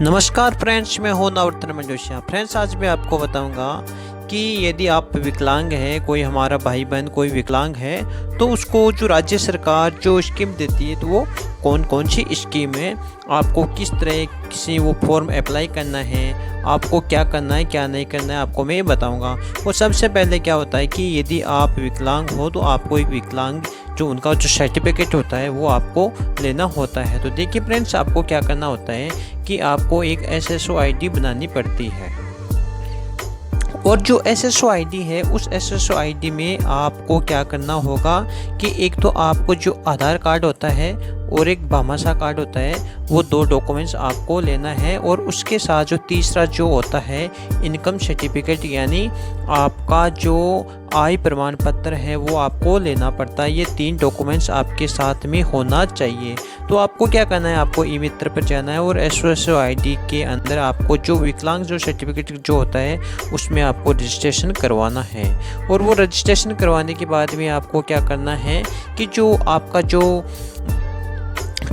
नमस्कार फ्रेंड्स, मैं हूं नवरत्न मंजोशिया। फ्रेंड्स, आज मैं आपको बताऊंगा कि यदि आप विकलांग हैं, कोई हमारा भाई बहन कोई विकलांग है, तो उसको जो राज्य सरकार जो स्कीम देती है तो वो कौन कौन सी स्कीम है, आपको किस तरह किसी वो फॉर्म अप्लाई करना है, आपको क्या करना है क्या नहीं करना है, आपको मैं ये बताऊंगा। और सबसे पहले क्या होता है कि यदि आप विकलांग हो तो आपको एक विकलांग जो उनका जो सर्टिफिकेट होता है वो आपको लेना होता है। तो देखिए फ्रेंड्स, आपको क्या करना होता है कि आपको एक SSO ID बनानी पड़ती है। और जो SSO ID है, उस SSO ID में आपको क्या करना होगा कि एक तो आपको जो आधार कार्ड होता है और एक भामाशाह कार्ड होता है, वो 2 डॉक्यूमेंट्स आपको लेना है। और उसके साथ जो तीसरा जो होता है इनकम सर्टिफिकेट, यानी आपका जो आय प्रमाण पत्र है वो आपको लेना पड़ता है। ये 3 डॉक्यूमेंट्स आपके साथ में होना चाहिए। तो आपको क्या करना है, आपको ई मित्र पर जाना है और SSO ID के अंदर आपको जो विकलांग जो सर्टिफिकेट जो होता है उसमें आपको रजिस्ट्रेशन करवाना है। और वो रजिस्ट्रेशन करवाने के बाद में आपको क्या करना है कि जो आपका जो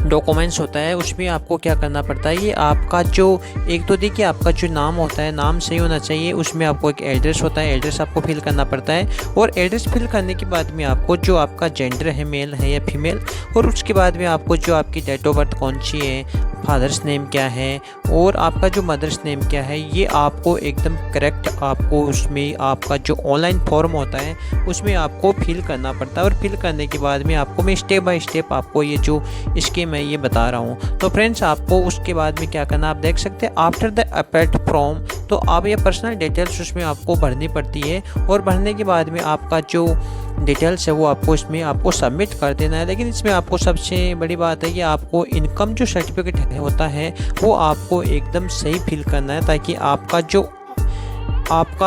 डॉक्यूमेंट्स होता है उसमें आपको क्या करना पड़ता है, ये आपका जो एक तो देखिए आपका जो नाम होता है, नाम सही होना चाहिए। उसमें आपको एक एड्रेस होता है, एड्रेस आपको फिल करना पड़ता है। और एड्रेस फिल करने के बाद में आपको जो आपका जेंडर है, मेल है या फीमेल, और उसके बाद में आपको जो आपकी डेट ऑफ बर्थ कौन सी है, फादर्स नेम क्या है और आपका जो मदर्स नेम क्या है, ये आपको एकदम करेक्ट आपको उसमें आपका जो ऑनलाइन फॉर्म होता है उसमें आपको फिल करना पड़ता है। और फिल करने के बाद में आपको मैं स्टेप बाय स्टेप आपको ये जो स्कीम मैं ये बता रहा हूँ। तो फ्रेंड्स, आपको उसके बाद में क्या करना, आप देख सकते हैं आफ्टर द अपेट फ्रॉम, तो आप ये पर्सनल डिटेल्स उसमें आपको भरनी पड़ती है। और भरने के बाद में आपका जो डिटेल्स है वो आपको इसमें आपको सबमिट कर देना है। लेकिन इसमें आपको सबसे बड़ी बात है कि आपको इनकम जो सर्टिफिकेट होता है वो आपको एकदम सही फिल करना है, ताकि आपका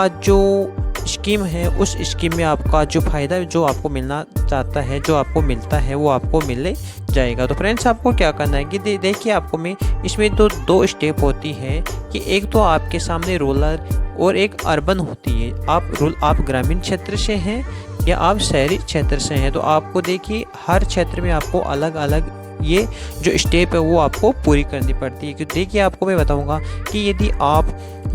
जो स्कीम है उस स्कीम में आपका जो फ़ायदा जो आपको मिलना चाहता है, जो आपको मिलता है वो आपको मिल जाएगा। तो फ्रेंड्स, आपको क्या करना है कि देखिए आपको मैं इसमें तो 2 स्टेप होती है कि एक तो आपके सामने रूरल और एक अर्बन होती है। आप ग्रामीण क्षेत्र से हैं या आप शहरी क्षेत्र से हैं, तो आपको देखिए हर क्षेत्र में आपको अलग अलग ये जो स्टेप है वो आपको पूरी करनी पड़ती है। क्योंकि देखिए आपको मैं बताऊंगा कि यदि आप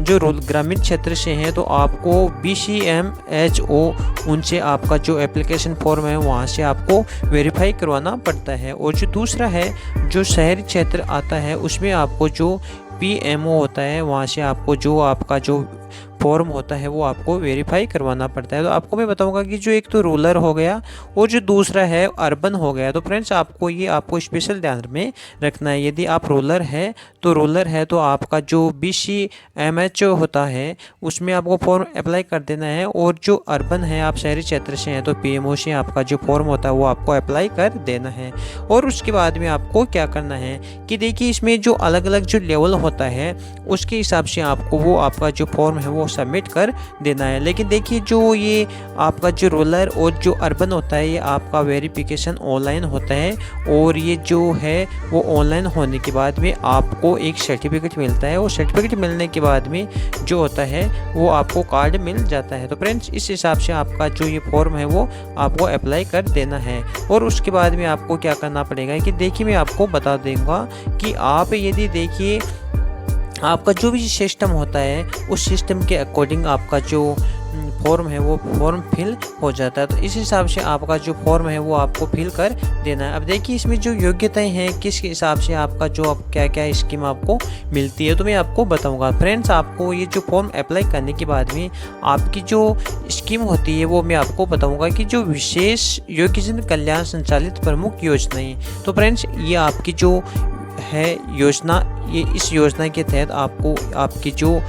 जो ग्रामीण क्षेत्र से हैं तो आपको BCMHO उनसे आपका जो एप्लीकेशन फॉर्म है वहाँ से आपको वेरीफाई करवाना पड़ता है। और जो दूसरा है जो शहरी क्षेत्र आता है उसमें आपको जो PMO होता है वहाँ से आपको जो आपका जो फॉर्म होता है वो आपको वेरीफाई करवाना पड़ता है। तो आपको मैं बताऊंगा कि जो एक तो रूरल हो गया और जो दूसरा है अर्बन हो गया। तो फ्रेंड्स, आपको स्पेशल ध्यान में रखना है। यदि आप रूरल है तो आपका जो BCMHO होता है उसमें आपको फॉर्म अप्लाई कर देना है। और जो अर्बन है, आप शहरी क्षेत्र से हैं, तो PMO से आपका जो फॉर्म होता है वो आपको अप्लाई कर देना है। और उसके बाद में आपको क्या करना है कि देखिए इसमें जो अलग अलग जो लेवल होता है उसके हिसाब से आपको वो आपका जो फॉर्म है वो सबमिट कर देना है। लेकिन देखिए जो ये आपका जो रूरल और जो अर्बन होता है ये आपका वेरिफिकेशन ऑनलाइन होता है। और ये जो है वो ऑनलाइन होने के बाद में आपको एक सर्टिफिकेट मिलता है। और सर्टिफिकेट मिलने के बाद में जो होता है वो आपको कार्ड मिल जाता है। तो फ्रेंड्स, इस हिसाब से आपका जो ये फॉर्म है वो आपको अप्लाई कर देना है। और उसके बाद में आपको क्या करना पड़ेगा कि देखिए मैं आपको बता दूंगा कि आप यदि देखिए आपका जो भी सिस्टम होता है उस सिस्टम के अकॉर्डिंग आपका जो फॉर्म है वो फॉर्म फिल हो जाता है। तो इस हिसाब से आपका जो फॉर्म है वो आपको फिल कर देना है। अब देखिए इसमें जो योग्यताएं हैं किस हिसाब से आपका जो अब क्या क्या स्कीम आपको मिलती है तो मैं आपको बताऊंगा। फ्रेंड्स, आपको ये जो फॉर्म अप्लाई करने के बाद में आपकी जो स्कीम होती है वो मैं आपको बताऊंगा कि जो विशेष योग्यजन कल्याण संचालित प्रमुख योजनाएं। तो फ्रेंड्स, ये आपकी जो है योजना, ये इस योजना के तहत आपको आपकी जो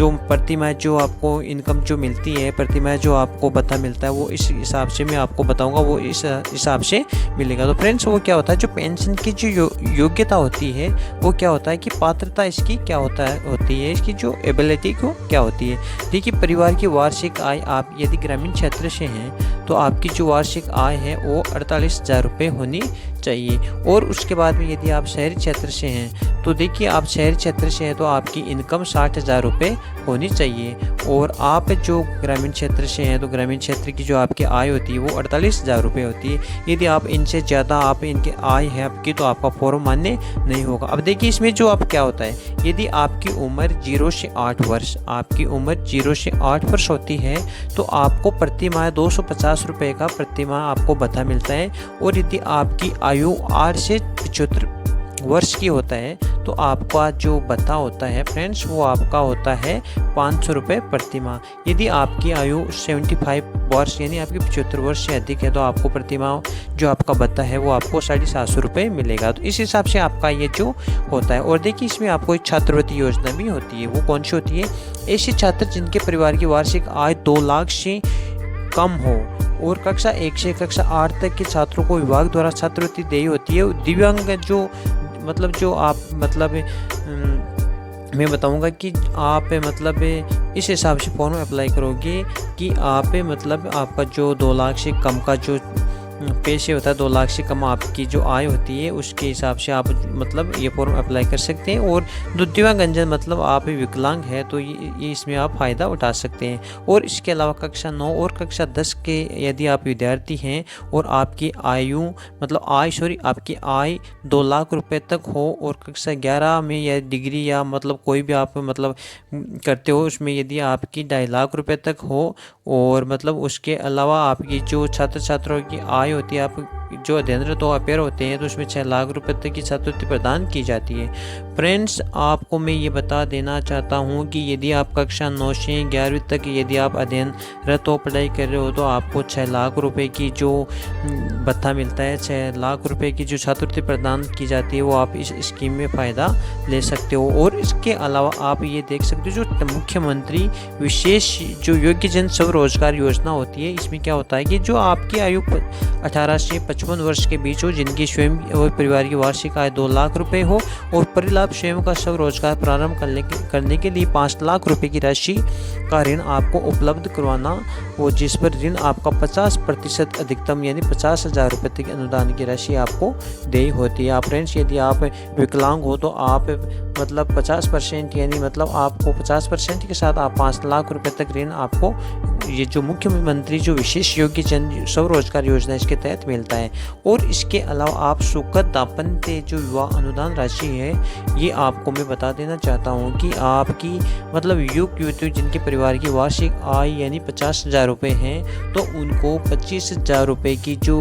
प्रतिमाह जो आपको इनकम जो मिलती है, प्रतिमाह जो आपको भत्ता मिलता है वो इस हिसाब से मैं आपको बताऊंगा, वो इस हिसाब से मिलेगा। तो फ्रेंड्स, वो क्या होता है जो पेंशन की जो योग्यता होती है वो क्या होता है कि पात्रता इसकी क्या होती है इसकी जो एबिलिटी को क्या होती है। देखिए परिवार की वार्षिक आय, आप यदि ग्रामीण क्षेत्र से हैं तो आपकी जो वार्षिक आय है वो 48,000 रुपये होनी चाहिए। और उसके बाद में यदि आप शहरी क्षेत्र से हैं तो देखिए, आप शहरी क्षेत्र से हैं तो आपकी इनकम 60,000 रुपये होनी चाहिए। और आप जो ग्रामीण क्षेत्र से हैं तो ग्रामीण क्षेत्र की जो आपकी आय होती है वो 48,000 रुपये होती है। यदि आप इनसे ज़्यादा आप इनके आय है आपकी तो आपका फॉर्म मान्य नहीं होगा। अब देखिए इसमें जो आप क्या होता है, यदि आपकी उम्र 0 से 8 वर्ष, आपकी उम्र 0 से 8 वर्ष होती है तो आपको प्रति माह 250 रुपये का प्रति माह आपको भत्ता मिलता है। और यदि आपकी आयु 8 से 75 वर्ष की होता है तो आपका जो भत्ता होता है फ्रेंड्स वो आपका होता है 500 रुपये प्रति माह। यदि आपकी आयु 75 वर्ष यानी आपकी 75 वर्ष से अधिक है तो आपको प्रति माह जो आपका भत्ता है वो आपको 750 रुपये मिलेगा। तो इस हिसाब से आपका ये जो होता है। और देखिए इसमें आपको एक छात्रवृत्ति योजना भी होती है। वो कौन सी होती है? ऐसे छात्र जिनके परिवार की वार्षिक आय 2 लाख से कम हो और कक्षा 1 से कक्षा 8 तक के छात्रों को विभाग द्वारा छात्रवृत्ति दी होती है। दिव्यांग जो आप मैं बताऊंगा कि आप इस हिसाब से फॉर्म अप्लाई करोगे कि आप आपका जो 2 लाख से कम का जो पैसे होता है, 2 लाख से कम आपकी जो आय होती है उसके हिसाब से आप ये फॉर्म अप्लाई कर सकते हैं। और दिव्यांगजन आप विकलांग है तो ये इसमें आप फ़ायदा उठा सकते हैं। और इसके अलावा कक्षा 9 और कक्षा 10 के यदि आप विद्यार्थी हैं और आपकी आपकी आय 2 लाख रुपए तक हो और कक्षा 11 में या डिग्री या कोई भी आप करते हो उसमें यदि आपकी 2.5 लाख रुपए तक हो और उसके अलावा आपकी जो छात्र छात्राओं की आय होती है, आप जो अध्ययनरत अपेयर होते हैं तो उसमें 6 लाख रुपए तक की छात्रवृत्ति प्रदान की जाती है। फ्रेंड्स आपको मैं ये बता देना चाहता हूँ कि यदि आप कक्षा 9 से 11वीं तक यदि आप अध्ययनरत पढ़ाई कर रहे हो तो आपको 6 लाख रुपए की जो भत्ता मिलता है, 6 लाख रुपए की जो छात्रवृत्ति प्रदान की जाती है वो आप इस स्कीम में फ़ायदा ले सकते हो। और इसके अलावा आप ये देख सकते हो जो मुख्यमंत्री विशेष जो योग्य जन स्वरोजगार योजना होती है, इसमें क्या होता है कि जो आपकी आयु 18 से 55 वर्ष के बीच हो, जिनकी स्वयं और परिवार की वार्षिक आय 2 लाख रुपए हो और परिलाभ स्वयं का स्वरोजगार प्रारंभ करने के लिए 5 लाख रुपए की राशि का ऋण आपको उपलब्ध करवाना हो, जिस पर ऋण आपका 50% अधिकतम यानी 50,000 रुपये तक अनुदान की राशि आपको देनी होती है। फ्रेंड्स यदि आप विकलांग हो तो आप 50% यानी आपको 50% के साथ आप 5 लाख रुपए तक ऋण आपको ये जो मुख्यमंत्री जो विशेष योग्य जन स्वरोजगार योजना इसके तहत मिलता है। और इसके अलावा आप सुकत दापंते जो विवाह अनुदान राशि है ये आपको मैं बता देना चाहता हूँ कि आपकी युवक युवतियों जिनके परिवार की वार्षिक आय यानी 50,000 रुपये हैं तो उनको 25,000 रुपये की जो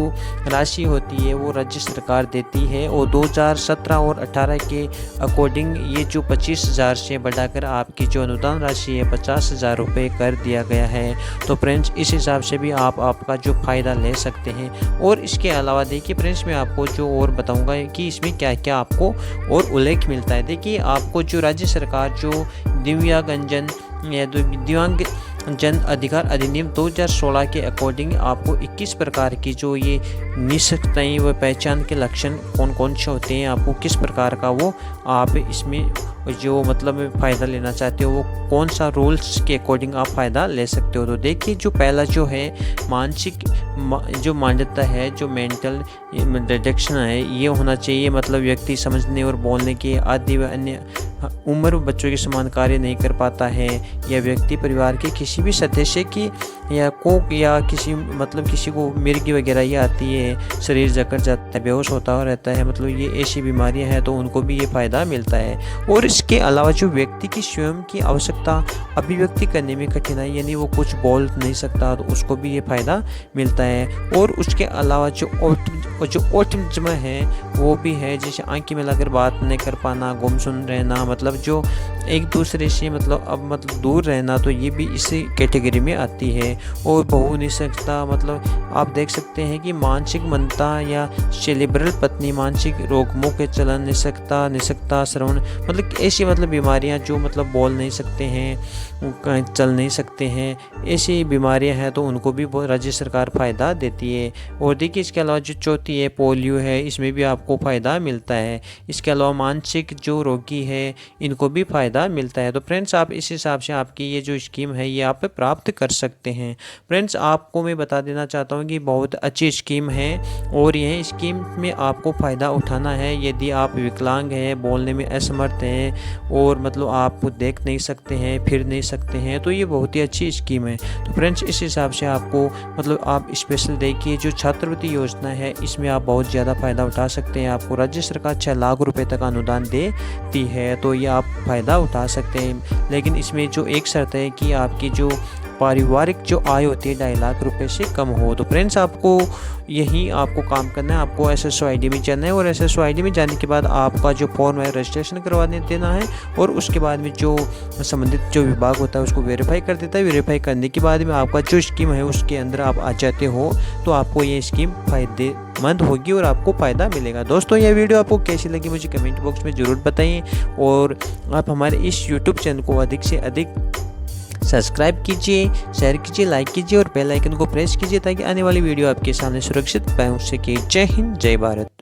राशि होती है वो राज्य सरकार देती है। और 2017 और 18 के अकॉर्डिंग ये जो 25,000 से बढ़ाकर आपकी जो अनुदान राशि है 50,000 रुपये कर दिया गया है। तो फ्रेंड्स इस हिसाब से भी आप आपका जो फ़ायदा ले सकते हैं। और इसके अलावा देखिए फ्रेंड्स मैं आपको जो और बताऊंगा कि इसमें क्या क्या आपको और उल्लेख मिलता है। देखिए आपको जो राज्य सरकार जो दिव्यांगजन या दिव्यांग जन अधिकार अधिनियम 2016 के अकॉर्डिंग आपको 21 प्रकार की जो ये निष्क्रियताएं व पहचान के लक्षण कौन कौन से होते हैं, आपको किस प्रकार का वो आप इसमें जो फ़ायदा लेना चाहते हो वो कौन सा रूल्स के अकॉर्डिंग आप फ़ायदा ले सकते हो। तो देखिए जो पहला जो है मानसिक जो मान्यता है, जो मेंटल रिडक्शन है ये होना चाहिए, व्यक्ति समझने और बोलने के आदि व अन्य उम्र बच्चों के समान कार्य नहीं कर पाता है, या व्यक्ति परिवार के किसी भी सदस्य की या किसी को मिर्गी वगैरह ये आती है, शरीर जकड़ जाता है, बेहोश होता रहता है, ये ऐसी बीमारियां हैं तो उनको भी ये फ़ायदा मिलता है। और इसके अलावा जो व्यक्ति की स्वयं की आवश्यकता अभिव्यक्ति करने में कठिनाई यानी वो कुछ बोल नहीं सकता तो उसको भी ये फ़ायदा मिलता है। और उसके अलावा जो ऑटिज्म है वो भी है, जैसे आंखें मिलाकर बात नहीं कर पाना, गुमसुम रहना, जो एक दूसरे से दूर रहना, तो ये भी इसी कैटेगरी में आती है। और बहु निःशक्तता आप देख सकते हैं कि मानसिक मंदता या सेरेब्रल पत्नी, मानसिक रोग, मुख्य चलन, निःशक्तता श्रवण, ऐसी बीमारियां जो बोल नहीं सकते हैं, चल नहीं सकते हैं, ऐसी बीमारियां हैं तो उनको भी राज्य सरकार फ़ायदा देती है। और देखिए इसके अलावा जो चौथी है पोलियो है, इसमें भी आपको फ़ायदा मिलता है। इसके अलावा मानसिक जो रोगी है इनको भी फ़ायदा मिलता है। तो फ्रेंड्स आप इस हिसाब से आपकी ये जो स्कीम है ये आप प्राप्त कर सकते हैं। हैं। फ्रेंड्स आपको मैं बता देना चाहता हूँ कि बहुत अच्छी स्कीम है और यह स्कीम में आपको फ़ायदा उठाना है। यदि आप विकलांग हैं, बोलने में असमर्थ हैं और मतलब आप देख नहीं सकते हैं, फिर नहीं सकते हैं, तो ये बहुत ही अच्छी स्कीम है। तो फ्रेंड्स इस हिसाब से आपको मतलब आप स्पेशल देखिए जो छात्रवृत्ति योजना है इसमें आप बहुत ज़्यादा फ़ायदा उठा सकते हैं। आपको राज्य सरकार 6 लाख रुपए तक अनुदान देती है, तो ये आप फ़ायदा उठा सकते हैं। लेकिन इसमें जो एक शर्त है कि आपकी जो पारिवारिक जो आय होती है 2.5 लाख रुपए से कम हो। तो फ्रेंड्स आपको यही आपको काम करना है, आपको SSOID में जाना है और SSOID में जाने के बाद आपका जो फॉर्म है रजिस्ट्रेशन करवा देना है और उसके बाद में जो संबंधित जो विभाग होता है उसको वेरीफाई कर देता है। वेरीफाई करने के बाद में आपका जो स्कीम है उसके अंदर आप आ जाते हो, तो आपको ये स्कीम फ़ायदेमंद होगी और आपको फ़ायदा मिलेगा। दोस्तों ये वीडियो आपको कैसी लगी मुझे कमेंट बॉक्स में ज़रूर बताइए और आप हमारे इस यूट्यूब चैनल को अधिक से अधिक सब्सक्राइब कीजिए, शेयर कीजिए, लाइक कीजिए और बेल आइकन को प्रेस कीजिए ताकि आने वाली वीडियो आपके सामने सुरक्षित पहुंच सके। जय हिंद, जय भारत।